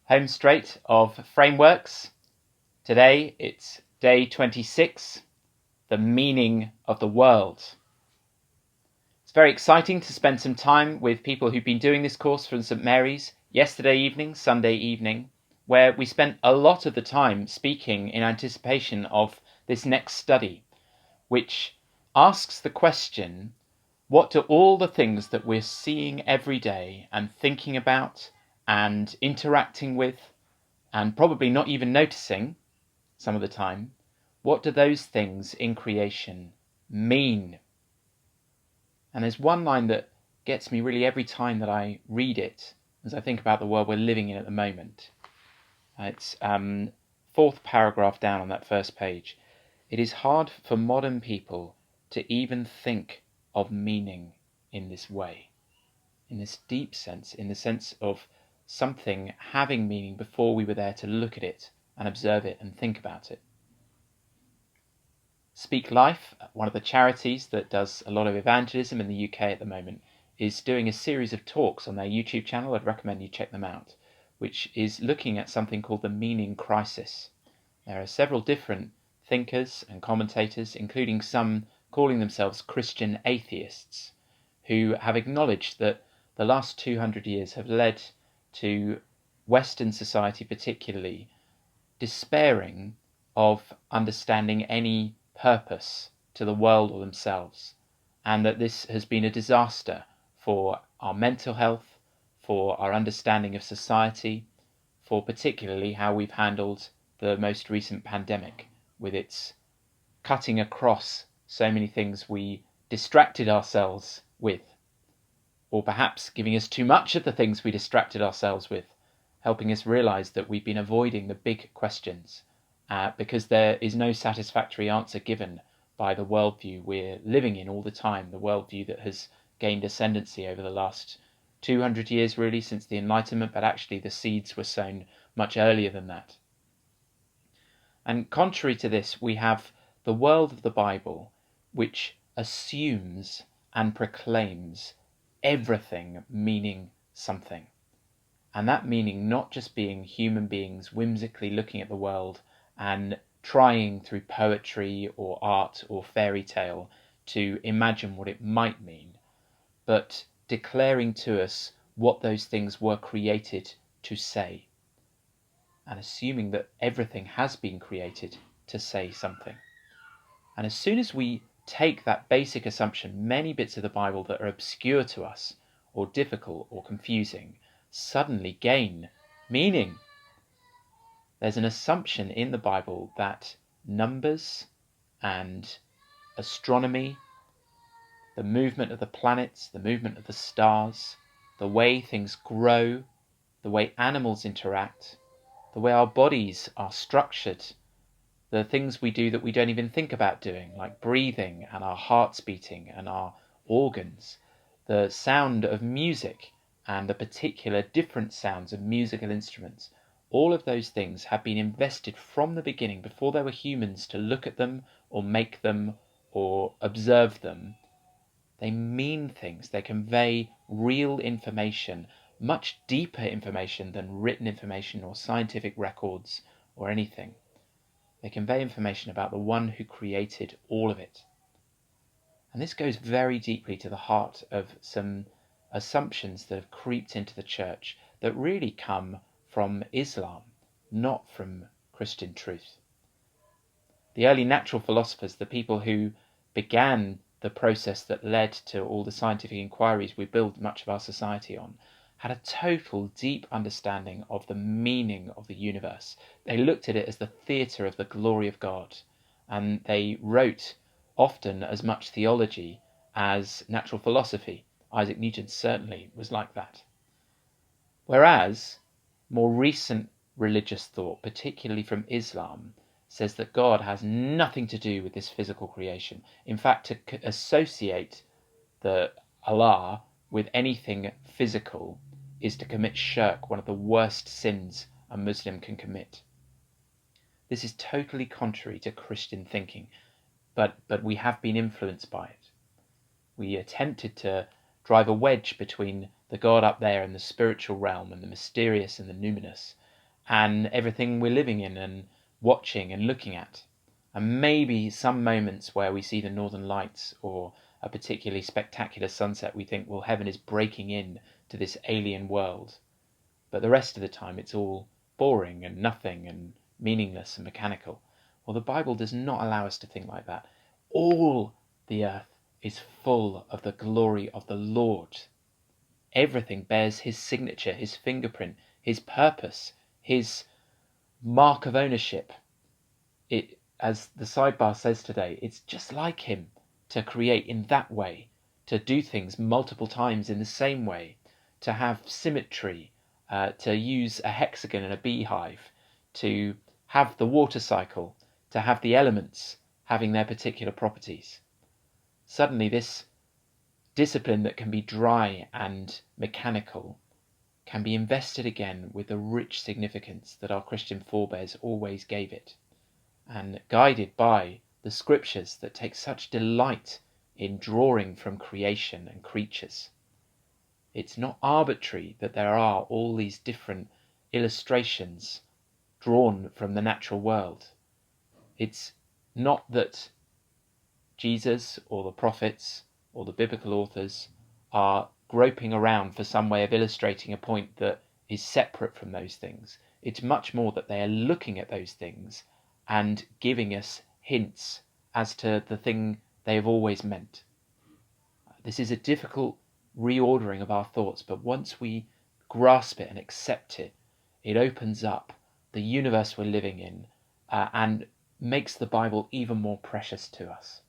Home straight of frameworks. Today it's day 26, the meaning of the world. It's very exciting to spend some time with people who've been doing this course from St. Mary's yesterday evening, Sunday evening, where we spent a lot of the time speaking in anticipation of this next study, which asks the question, what do all the things that we're seeing every day and thinking about and interacting with and probably not even noticing some of the time, what do those things in creation mean? And there's one line that gets me really every time that I read it as I think about the world we're living in at the moment. It's fourth paragraph down on that first page. It is hard for modern people to even think of meaning in this way, in this deep sense, in the sense of something having meaning before we were there to look at it and observe it and think about it. Speak Life, one of the charities that does a lot of evangelism in the UK at the moment, is doing a series of talks on their YouTube channel. I'd recommend you check them out, which is looking at something called the meaning crisis. There are several different thinkers and commentators, including some calling themselves Christian atheists, who have acknowledged that the last 200 years have led to Western society particularly despairing of understanding any purpose to the world or themselves, and that this has been a disaster for our mental health, for our understanding of society, for particularly how we've handled the most recent pandemic with its cutting across so many things we distracted ourselves with, or perhaps giving us too much of the things we distracted ourselves with, helping us realize that we've been avoiding the big questions because there is no satisfactory answer given by the worldview we're living in all the time, the worldview that has gained ascendancy over the last 200 years really since the Enlightenment, but actually the seeds were sown much earlier than that. And contrary to this, we have the world of the Bible, which assumes and proclaims everything meaning something. And that meaning not just being human beings whimsically looking at the world and trying through poetry or art or fairy tale to imagine what it might mean, but declaring to us what those things were created to say, and assuming that everything has been created to say something. And as soon as we take that basic assumption, many bits of the Bible that are obscure to us, or difficult or confusing, suddenly gain meaning. There's an assumption in the Bible that numbers and astronomy, the movement of the planets, the movement of the stars, the way things grow, the way animals interact, the way our bodies are structured, the things we do that we don't even think about doing, like breathing and our hearts beating and our organs, the sound of music and the particular different sounds of musical instruments, all of those things have been invested from the beginning before there were humans to look at them or make them or observe them. They mean things. They convey real information, much deeper information than written information or scientific records or anything. They convey information about the one who created all of it. And this goes very deeply to the heart of some assumptions that have creeped into the church that really come from Islam, not from Christian truth. The early natural philosophers, the people who began the process that led to all the scientific inquiries we build much of our society on, had a total deep understanding of the meaning of the universe. They looked at it as the theatre of the glory of God, and they wrote often as much theology as natural philosophy. Isaac Newton certainly was like that. Whereas more recent religious thought, particularly from Islam, says that God has nothing to do with this physical creation. In fact, to associate the Allah with anything physical is to commit shirk, one of the worst sins a Muslim can commit. This is totally contrary to Christian thinking, but we have been influenced by it. We attempted to drive a wedge between the God up there and the spiritual realm and the mysterious and the numinous, and everything we're living in and watching and looking at. And maybe some moments where we see the northern lights or a particularly spectacular sunset, we think, well, heaven is breaking in to this alien world. But the rest of the time it's all boring and nothing and meaningless and mechanical. Well, the Bible does not allow us to think like that. All the earth is full of the glory of the Lord. Everything bears his signature, his fingerprint, his purpose, his mark of ownership. It, as the sidebar says today, it's just like him to create in that way, to do things multiple times in the same way, to have symmetry, to use a hexagon and a beehive, to have the water cycle, to have the elements having their particular properties. Suddenly this discipline that can be dry and mechanical can be invested again with the rich significance that our Christian forebears always gave it, and guided by the scriptures that take such delight in drawing from creation and creatures. It's not arbitrary that there are all these different illustrations drawn from the natural world. It's not that Jesus or the prophets or the biblical authors are groping around for some way of illustrating a point that is separate from those things. It's much more that they are looking at those things and giving us hints as to the thing they have always meant. This is a difficult reordering of our thoughts, but once we grasp it and accept it, it opens up the universe we're living in and makes the Bible even more precious to us.